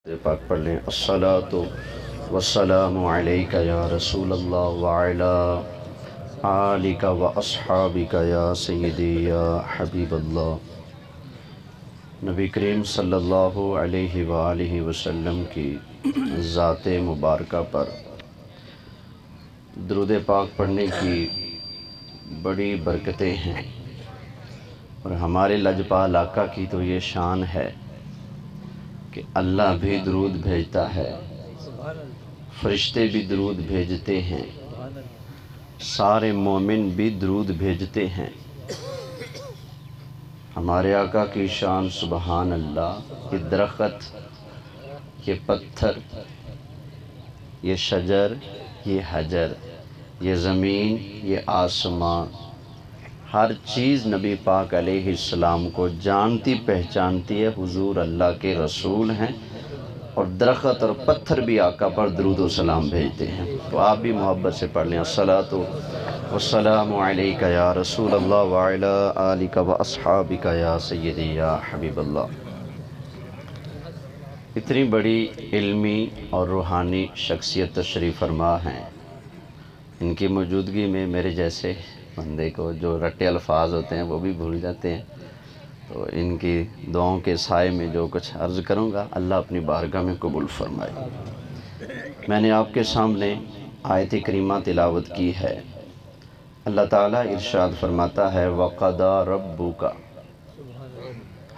پاک پڑھ لیں۔ الصلاۃ والسلام علیک یا رسول اللہ وعلی آلک و اصحابک یا سیدی یا حبیب اللہ۔ نبی کریم صلی اللہ علیہ وآلہ وسلم کی ذات مبارکہ پر درود پاک پڑھنے کی بڑی برکتیں ہیں، اور ہمارے لجپال آقا کی تو یہ شان ہے کہ اللہ بھی درود بھیجتا ہے، فرشتے بھی درود بھیجتے ہیں، سارے مومن بھی درود بھیجتے ہیں۔ ہمارے آقا کی شان سبحان اللہ۔ یہ درخت، یہ پتھر، یہ شجر، یہ حجر، یہ زمین، یہ آسمان، ہر چیز نبی پاک علیہ السلام کو جانتی پہچانتی ہے، حضور اللہ کے رسول ہیں، اور درخت اور پتھر بھی آقا پر درود و سلام بھیجتے ہیں۔ تو آپ بھی محبت سے پڑھ لیں۔ الصلاۃ والسلام علیک یا رسول اللہ وعلی آلک و اصحابک یا سیدی یا حبیب اللہ۔ اتنی بڑی علمی اور روحانی شخصیت تشریف فرما ہیں، ان کی موجودگی میں میرے جیسے بندے کو جو رٹے الفاظ ہوتے ہیں وہ بھی بھول جاتے ہیں، تو ان کی دعاؤں کے سائے میں جو کچھ عرض کروں گا اللہ اپنی بارگاہ میں قبول فرمائے۔ میں نے آپ کے سامنے آیت کریمہ تلاوت کی ہے۔ اللہ تعالیٰ ارشاد فرماتا ہے وَقَضَى رَبُّكَ،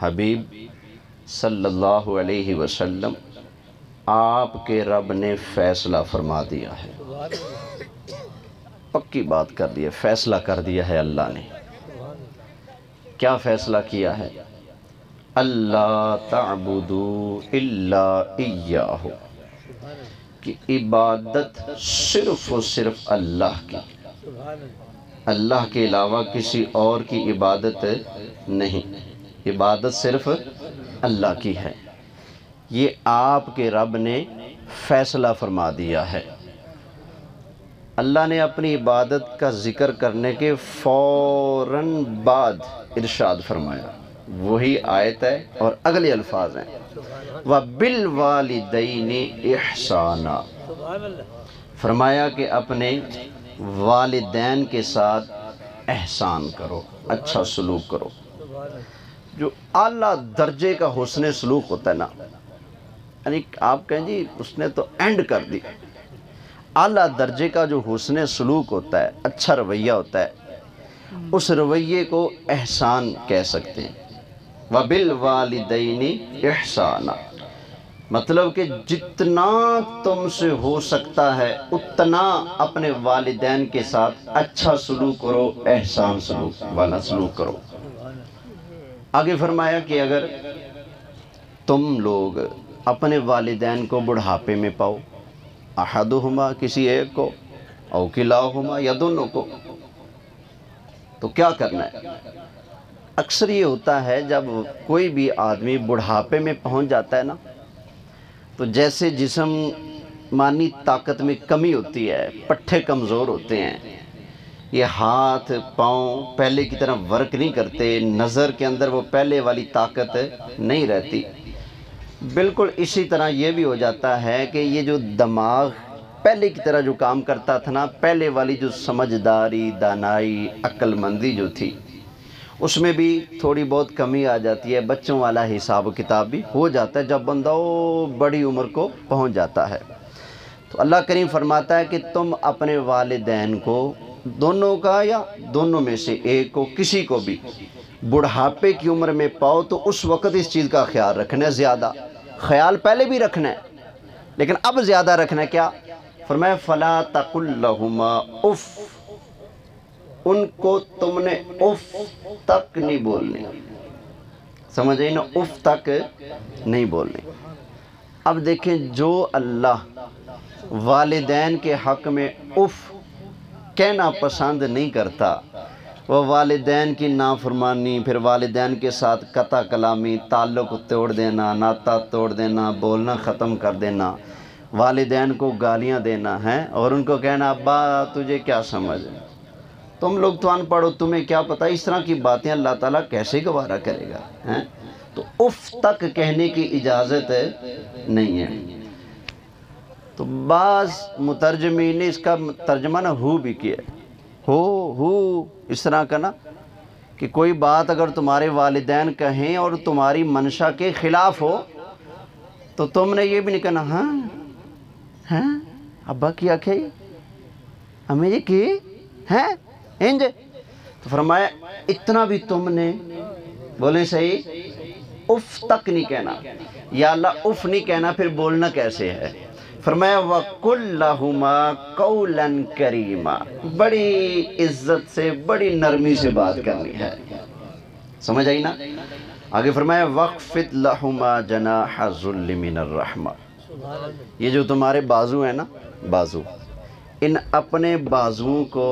حبیب صلی اللہ علیہ وسلم آپ کے رب نے فیصلہ فرما دیا ہے، پکی بات کر دی ہے، فیصلہ کر دیا ہے اللہ نے۔ کیا فیصلہ کیا ہے؟ اللہ تعبدوا الا ایاہ، کہ عبادت صرف و صرف اللہ کی، اللہ کے علاوہ کسی اور کی عبادت نہیں، عبادت صرف اللہ کی ہے۔ یہ آپ کے رب نے فیصلہ فرما دیا ہے۔ اللہ نے اپنی عبادت کا ذکر کرنے کے فوراً بعد ارشاد فرمایا، وہی آیت ہے اور اگلے الفاظ ہیں وَبِالْوَالِدَيْنِ إِحْسَانًا، فرمایا کہ اپنے والدین کے ساتھ احسان کرو، اچھا سلوک کرو۔ جو اعلیٰ درجے کا حسن سلوک ہوتا ہے نا، یعنی آپ کہیں جی اس نے تو اینڈ کر دی، اعلیٰ درجے کا جو حسن سلوک ہوتا ہے، اچھا رویہ ہوتا ہے، اس رویے کو احسان کہہ سکتے ہیں۔ وَبِالْوَالِدَيْنِ إِحْسَانًا، مطلب کہ جتنا تم سے ہو سکتا ہے اتنا اپنے والدین کے ساتھ اچھا سلوک کرو، احسان سلوک والا سلوک کرو۔ آگے فرمایا کہ اگر تم لوگ اپنے والدین کو بڑھاپے میں پاؤ، احدہما کسی ایک کو، او کلاہما یا دونوں کو، تو کیا کرنا ہے؟ اکثر یہ ہوتا ہے جب کوئی بھی آدمی بڑھاپے میں پہنچ جاتا ہے نا، تو جیسے جسمانی طاقت میں کمی ہوتی ہے، پٹھے کمزور ہوتے ہیں، یہ ہاتھ پاؤں پہلے کی طرح ورک نہیں کرتے، نظر کے اندر وہ پہلے والی طاقت نہیں رہتی، بالکل اسی طرح یہ بھی ہو جاتا ہے کہ یہ جو دماغ پہلے کی طرح جو کام کرتا تھا نا، پہلے والی جو سمجھداری، دانائی، عقل مندی جو تھی، اس میں بھی تھوڑی بہت کمی آ جاتی ہے، بچوں والا حساب و کتاب بھی ہو جاتا ہے جب بندہ بڑی عمر کو پہنچ جاتا ہے۔ تو اللہ کریم فرماتا ہے کہ تم اپنے والدین کو، دونوں کا یا دونوں میں سے ایک کو، کسی کو بھی بڑھاپے کی عمر میں پاؤ تو اس وقت اس چیز کا خیال رکھنا ہے، زیادہ خیال پہلے بھی رکھنا ہے لیکن اب زیادہ رکھنا ہے۔ کیا فرمایا؟ فَلَا تَقُلْ لَهُمَا اُف، ان کو تم نے اف تک نہیں بولنے، سمجھ آئی نا، اف تک نہیں بولنے۔ اب دیکھیں جو اللہ والدین کے حق میں اف کہنا پسند نہیں کرتا، وہ والدین کی نافرمانی، پھر والدین کے ساتھ قطع کلامی، تعلق توڑ دینا، ناطہ توڑ دینا، بولنا ختم کر دینا، والدین کو گالیاں دینا ہے، اور ان کو کہنا ابا تجھے کیا سمجھ ہے، تم لوگ تو ان پڑھ ہو، تمہیں کیا پتہ اس طرح کی باتیں اللہ تعالیٰ کیسے گوارا کرے گا ہیں؟ تو اف تک کہنے کی اجازت نہیں ہے۔ تو بعض مترجمین نے اس کا ترجمہ نا ہو بھی کیا ہے، ہو اس طرح کا نا کہ کوئی بات اگر تمہارے والدین کہیں اور تمہاری منشا کے خلاف ہو تو تم نے یہ بھی نہیں کہنا ہاں ابا کیا کہ امی جی کی ہیں انج، تو فرمایا اتنا بھی تم نے بولے صحیح اف تک نہیں کہنا، یا اللہ اف نہیں کہنا پھر بولنا کیسے ہے؟ فرمایا وَقُلْ لَهُمَا قَوْلًا كَرِيمًا، بڑی عزت سے بڑی نرمی سے بات کرنی ہے، سمجھ آئی نا؟ آگے فرمایا وَقْفِدْ لَهُمَا جَنَاحَ الذُّلِّ مِنَ الرَّحْمَةِ، یہ جو تمہارے بازو ہیں نا، بازو، ان اپنے بازوؤں کو،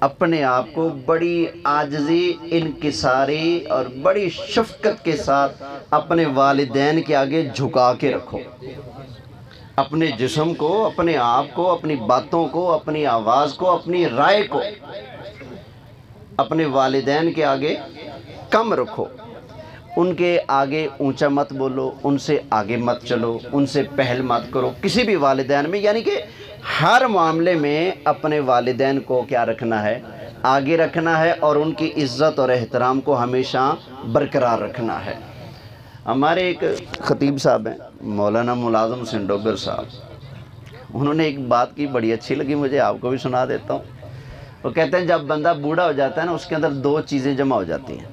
اپنے آپ کو بڑی عاجزی، انکساری اور بڑی شفقت کے ساتھ اپنے والدین کے آگے جھکا کے رکھو، اپنے جسم کو، اپنے آپ کو، اپنی باتوں کو، اپنی آواز کو، اپنی رائے کو اپنے والدین کے آگے کم رکھو، ان کے آگے اونچا مت بولو، ان سے آگے مت چلو، ان سے پہل مت کرو کسی بھی والدین میں، یعنی کہ ہر معاملے میں اپنے والدین کو کیا رکھنا ہے؟ آگے رکھنا ہے، اور ان کی عزت اور احترام کو ہمیشہ برقرار رکھنا ہے۔ ہمارے ایک خطیب صاحب ہیں مولانا ملازم حسین ڈوگر صاحب، انہوں نے ایک بات کی بڑی اچھی لگی مجھے، آپ کو بھی سنا دیتا ہوں۔ وہ کہتے ہیں جب بندہ بوڑھا ہو جاتا ہے نا، اس کے اندر دو چیزیں جمع ہو جاتی ہیں۔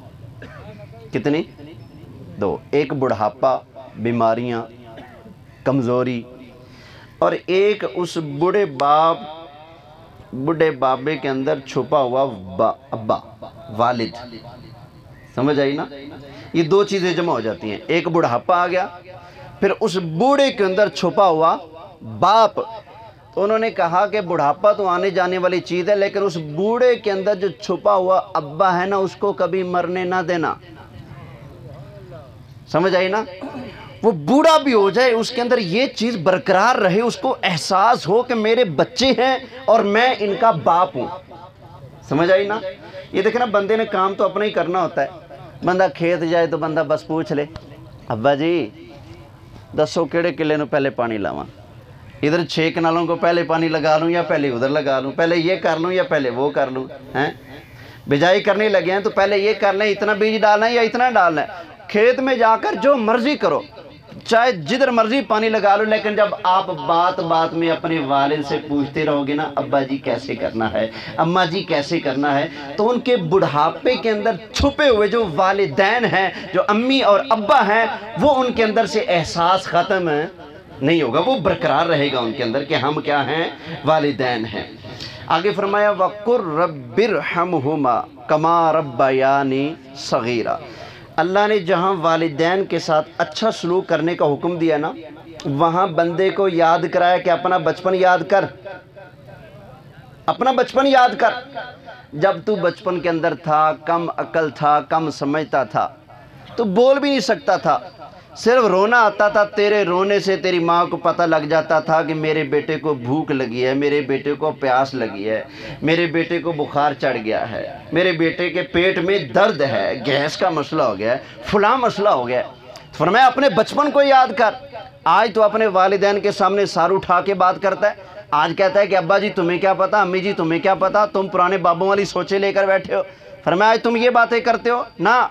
کتنی؟ دو، ایک بڑھاپا، بیماریاں، کمزوری، اور ایک اس بوڑھے بابے کے اندر چھپا ہوا ابا، والد، سمجھ آئی نا؟ یہ دو چیزیں جمع ہو جاتی ہیں، ایک بڑھاپا آ گیا، پھر اس بوڑھے کے اندر چھپا ہوا باپ۔ تو انہوں نے کہا کہ بڑھاپا تو آنے جانے والی چیز ہے، لیکن اس بوڑھے کے اندر جو چھپا ہوا ابا ہے نا، اس کو کبھی مرنے نہ دینا، سمجھ آئی نا؟ وہ بوڑھا بھی ہو جائے، اس کے اندر یہ چیز برقرار رہے، اس کو احساس ہو کہ میرے بچے ہیں اور میں ان کا باپ ہوں، سمجھ آئی نا؟ یہ دیکھنا بندے نے کام تو اپنا ہی کرنا ہوتا ہے۔ بندہ کھیت جائے تو بندہ بس پوچھ لے ابا جی دسو کیڑے کلے نو پہلے پانی لاواں، ادھر 6 کنالوں کو پہلے پانی لگا لوں یا پہلے ادھر لگا لوں، پہلے یہ کر لوں یا پہلے وہ کر لوں، ہیں بجائی کرنے لگے ہیں تو پہلے یہ کر لیں، اتنا بیج ڈالنا ہے یا اتنا ڈالنا ہے۔ کھیت میں جا کر جو مرضی کرو، چاہے جدھر مرضی پانی لگا لو، لیکن جب آپ بات میں اپنے والد سے پوچھتے رہو گے نا ابا جی کیسے کرنا ہے، اماں جی کیسے کرنا ہے، تو ان کے بڑھاپے کے اندر چھپے ہوئے جو والدین ہیں، جو امی اور ابا ہیں، وہ ان کے اندر سے احساس ختم نہیں ہوگا، وہ برقرار رہے گا ان کے اندر کہ ہم کیا ہیں؟ والدین ہیں۔ آگے فرمایا وَقُلْ رَبِّ ارْحَمْهُمَا كَمَا رَبَّيَانِي صَغِيرًا، اللہ نے جہاں والدین کے ساتھ اچھا سلوک کرنے کا حکم دیا نا، وہاں بندے کو یاد کرایا کہ اپنا بچپن یاد کر، اپنا بچپن یاد کر۔ جب تو بچپن کے اندر تھا، کم عقل تھا، کم سمجھتا تھا، تو بول بھی نہیں سکتا تھا، صرف رونا آتا تھا، تیرے رونے سے تیری ماں کو پتہ لگ جاتا تھا کہ میرے بیٹے کو بھوک لگی ہے، میرے بیٹے کو پیاس لگی ہے، میرے بیٹے کو بخار چڑھ گیا ہے، میرے بیٹے کے پیٹ میں درد ہے، گیس کا مسئلہ ہو گیا ہے، فلاں مسئلہ ہو گیا ہے۔ فرمایا اپنے بچپن کو یاد کر۔ آج تو اپنے والدین کے سامنے سار اٹھا کے بات کرتا ہے، آج کہتا ہے کہ ابا جی تمہیں کیا پتا، امی جی تمہیں کیا پتا، تم پرانے بابوں والی سوچیں لے کر بیٹھے ہو۔ فرمایا آج تم یہ باتیں کرتے ہو نا۔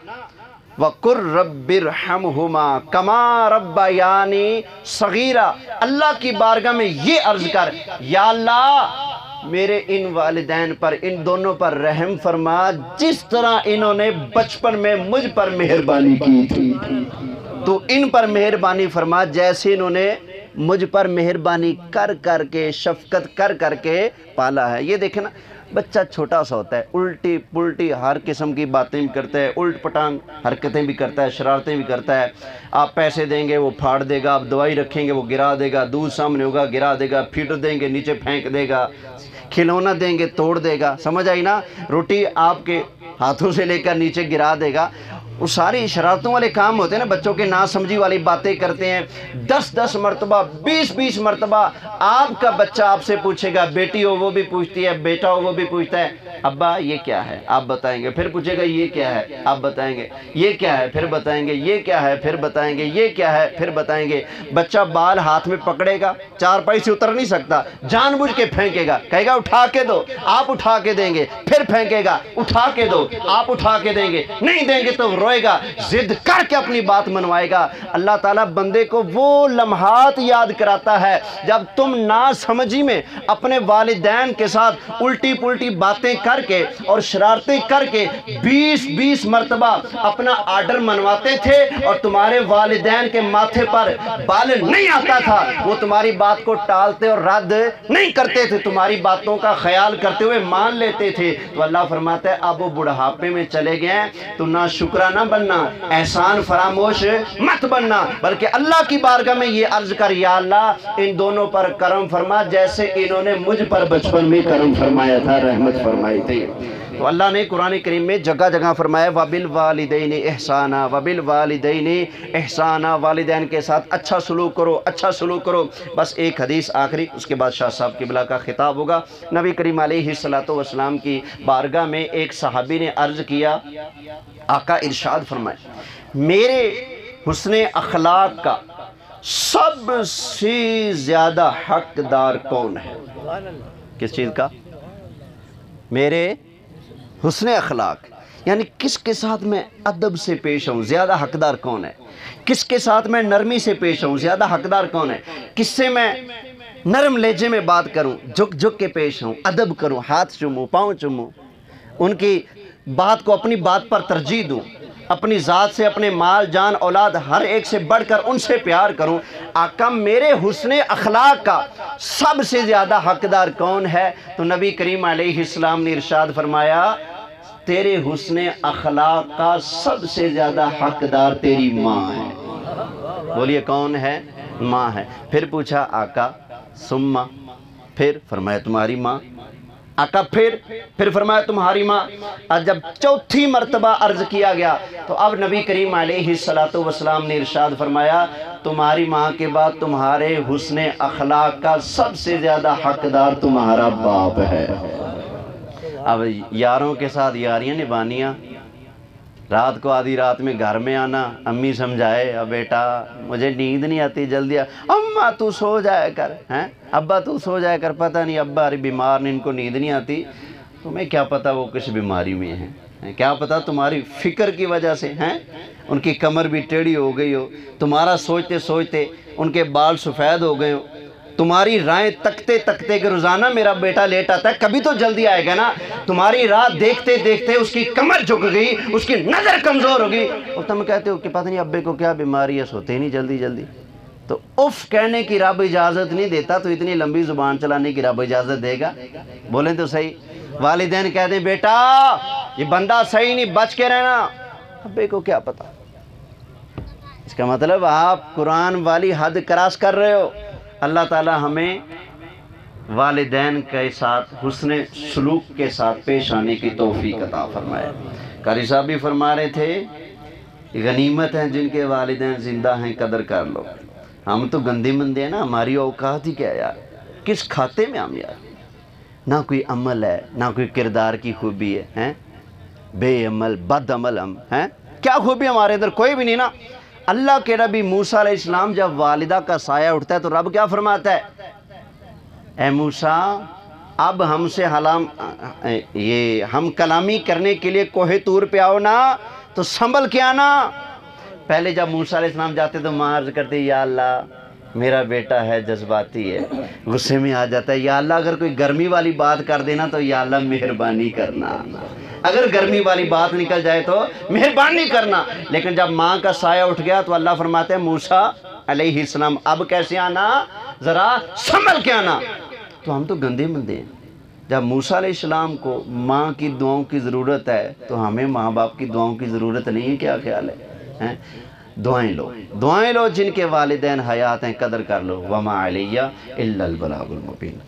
وَقُلْ رَبِّ ارْحَمْهُمَا كَمَا رَبَّيَانِي صَغِيرًا، اللہ کی بارگاہ میں یہ عرض کر یا اللہ میرے ان والدین پر، ان دونوں پر رحم فرما جس طرح انہوں نے بچپن میں مجھ پر مہربانی کی تھی، تو ان پر مہربانی فرما جیسے انہوں نے مجھ پر مہربانی کر کر کے، شفقت کر کر کے پالا ہے۔ یہ دیکھیں نا بچہ چھوٹا سا ہوتا ہے، الٹی پلٹی ہر قسم کی باتیں بھی کرتا ہے، الٹ پٹانگ حرکتیں بھی کرتا ہے، شرارتیں بھی کرتا ہے۔ آپ پیسے دیں گے وہ پھاڑ دے گا، آپ دوائی رکھیں گے وہ گرا دے گا، دودھ سامنے ہوگا گرا دے گا، پھیٹ دیں گے نیچے پھینک دے گا، کھلونا دیں گے توڑ دے گا، سمجھ آئی نا؟ روٹی آپ کے ہاتھوں سے لے کر نیچے گرا دے گا۔ وہ ساری شرارتوں والے کام ہوتے ہیں نا، بچوں کے نا سمجھی والی باتیں کرتے ہیں، 10 مرتبہ 20 مرتبہ آپ کا بچہ آپ سے پوچھے گا، بیٹی ہو وہ بھی پوچھتی ہے، بیٹا ہو وہ بھی پوچھتا ہے، ابا یہ کیا ہے، آپ بتائیں گے، پھر پوچھے گا یہ کیا ہے، آپ بتائیں گے، یہ کیا ہے، پھر بتائیں گے، یہ کیا ہے، پھر بتائیں گے، یہ کیا ہے، پھر بتائیں گے۔ بچہ بال ہاتھ میں پکڑے گا، چارپائی سے اتر نہیں سکتا، جان بوجھ کے پھینکے گا، کہے گا اٹھا کے دو، آپ اٹھا کے دیں گے، پھر پھینکے گا، اٹھا کے دو، آپ اٹھا کے دیں گے، نہیں دیں گے تو روئے گا، ضد کر کے اپنی بات منوائے گا۔ اللہ تعالیٰ بندے کو وہ لمحات یاد کراتا ہے جب تم نا سمجھی میں اپنے والدین کے ساتھ الٹی پلٹی باتیں کر کے اور شرارتیں کر کے 20 مرتبہ اپنا آرڈر منواتے تھے، اور تمہارے والدین کے ماتھے پر بال نہیں آتا تھا، وہ تمہاری بات کو ٹالتے اور رد نہیں کرتے تھے، تمہاری باتوں کا خیال کرتے ہوئے مان لیتے تھے۔ تو اللہ فرماتا ہے اب وہ بڑھاپے میں چلے گئے تو نہ شکرہ نہ بننا، احسان فراموش مت بننا، بلکہ اللہ کی بارگاہ میں یہ عرض کر، یا اللہ ان دونوں پر کرم فرما جیسے انہوں نے مجھ پر بچپن میں کرم فرمایا تھا، رحمت فرمائی تھی۔ تو اللہ نے قرآن کریم میں جگہ جگہ فرمایا وَبِالْوَالِدَيْنِ احسانا، وَبِالْوَالِدَيْنِ احسانا، والدین کے ساتھ اچھا سلوک کرو، اچھا سلوک کرو۔ بس ایک حدیث آخری، اس کے بعد شاہ صاحب قبلہ کا خطاب ہوگا۔ نبی کریم علیہ السلام کی بارگاہ میں ایک صحابی نے عرض کیا، آقا ارشاد فرمائے میرے حسن اخلاق کا سب سے زیادہ حقدار کون ہے؟ کس چیز کا؟ میرے حسن اخلاق، یعنی کس کے ساتھ میں ادب سے پیش ہوں، زیادہ حقدار کون ہے؟ کس کے ساتھ میں نرمی سے پیش ہوں، زیادہ حقدار کون ہے؟ کس سے میں نرم لہجے میں بات کروں، جھک جھک کے پیش ہوں، ادب کروں، ہاتھ چوموں، پاؤں چوموں، ان کی بات کو اپنی بات پر ترجیح دوں، اپنی ذات سے اپنے مال جان اولاد ہر ایک سے بڑھ کر ان سے پیار کروں۔ آقا میرے حسن اخلاق کا سب سے زیادہ حقدار کون ہے؟ تو نبی کریم علیہ السلام نے ارشاد فرمایا تیرے حسن اخلاق کا سب سے زیادہ حقدار تیری ماں ہے۔ بولیے کون ہے؟ ماں ہے۔ پھر پوچھا آقا ثم، پھر فرمایا تمہاری ماں۔ آقا پھر فرمایا تمہاری ماں۔ اور جب چوتھی مرتبہ عرض کیا گیا تو اب نبی کریم علیہ السلام نے ارشاد فرمایا تمہاری ماں کے بعد تمہارے حسن اخلاق کا سب سے زیادہ حقدار تمہارا باپ ہے۔ اب یاروں کے ساتھ یاریاں نبھانیاں، رات کو آدھی رات میں گھر میں آنا، امی سمجھائے اب بیٹا مجھے نیند نہیں آتی جلدی اماں تو سو جایا کر، ہیں ابا تو سو جایا کر، پتہ نہیں ابا ارے بیمار نے ان کو نیند نہیں آتی، تمہیں کیا پتہ وہ کس بیماری میں ہیں، کیا پتہ تمہاری فکر کی وجہ سے ہیں ان کی کمر بھی ٹیڑھی ہو گئی ہو، تمہارا سوچتے سوچتے ان کے بال سفید ہو گئے ہو، تمہاری رائے تکتے تکتے کہ روزانہ میرا بیٹا لیٹ آتا ہے کبھی تو جلدی آئے گا نا، تمہاری رات دیکھتے دیکھتے اس کی کمر جھک گئی، اس کی نظر کمزور ہو گئی، اور تم کہتے ہو کہ پتہ نہیں ابے کو کیا بیماری ہے، سوتے ہی نہیں جلدی جلدی۔ تو اف کہنے کی رب اجازت نہیں دیتا تو اتنی لمبی زبان چلانے کی رب اجازت دے گا؟ بولیں تو صحیح۔ والدین کہتے ہیں بیٹا یہ بندہ صحیح نہیں، بچ کے رہنا، ابے کو کیا پتہ۔ اس کا مطلب آپ قرآن والی حد کراس کر رہے ہو۔ اللہ تعالی ہمیں والدین کے ساتھ حسن سلوک کے ساتھ پیش آنے کی توفیق عطا فرمائے۔ قاری صاحب بھی فرما رہے تھے غنیمت ہیں جن کے والدین زندہ ہیں قدر کر لو۔ ہم تو گندے مندے ہیں نا، ہماری اوقات ہی کیا یار، کس کھاتے میں ہم یار، نہ کوئی عمل ہے نہ کوئی کردار کی خوبی ہے، ہیں بے عمل بد عمل ہم ہیں، کیا خوبی ہمارے ادھر کوئی بھی نہیں نا۔ اللہ کے نبی موسیٰ علیہ السلام جب والدہ کا سایہ اٹھتا ہے تو رب کیا فرماتا ہے؟ اے موسیٰ اب ہم سے ہم کلامی کرنے کے لیے کوہ طور پہ آؤ نا تو سنبھل کے آنا۔ پہلے جب موسیٰ علیہ السلام جاتے تو ماں عرض کرتے یا اللہ میرا بیٹا ہے جذباتی ہے، غصے میں آ جاتا ہے، یا اللہ اگر کوئی گرمی والی بات کر دینا تو یا اللہ مہربانی کرنا، اگر گرمی والی بات نکل جائے تو مہربانی کرنا۔ لیکن جب ماں کا سایہ اٹھ گیا تو اللہ فرماتے ہیں موسیٰ علیہ السلام اب کیسے آنا، ذرا سنبھل کے آنا۔ تو ہم تو گندے مندے ہیں، جب موسیٰ علیہ السلام کو ماں کی دعاؤں کی ضرورت ہے تو ہمیں ماں باپ کی دعاؤں کی ضرورت نہیں ہے، کیا خیال ہے؟ دعائیں لو جن کے والدین حیات ہیں قدر کر لو۔ وما علیہ الا البلاغ المبین۔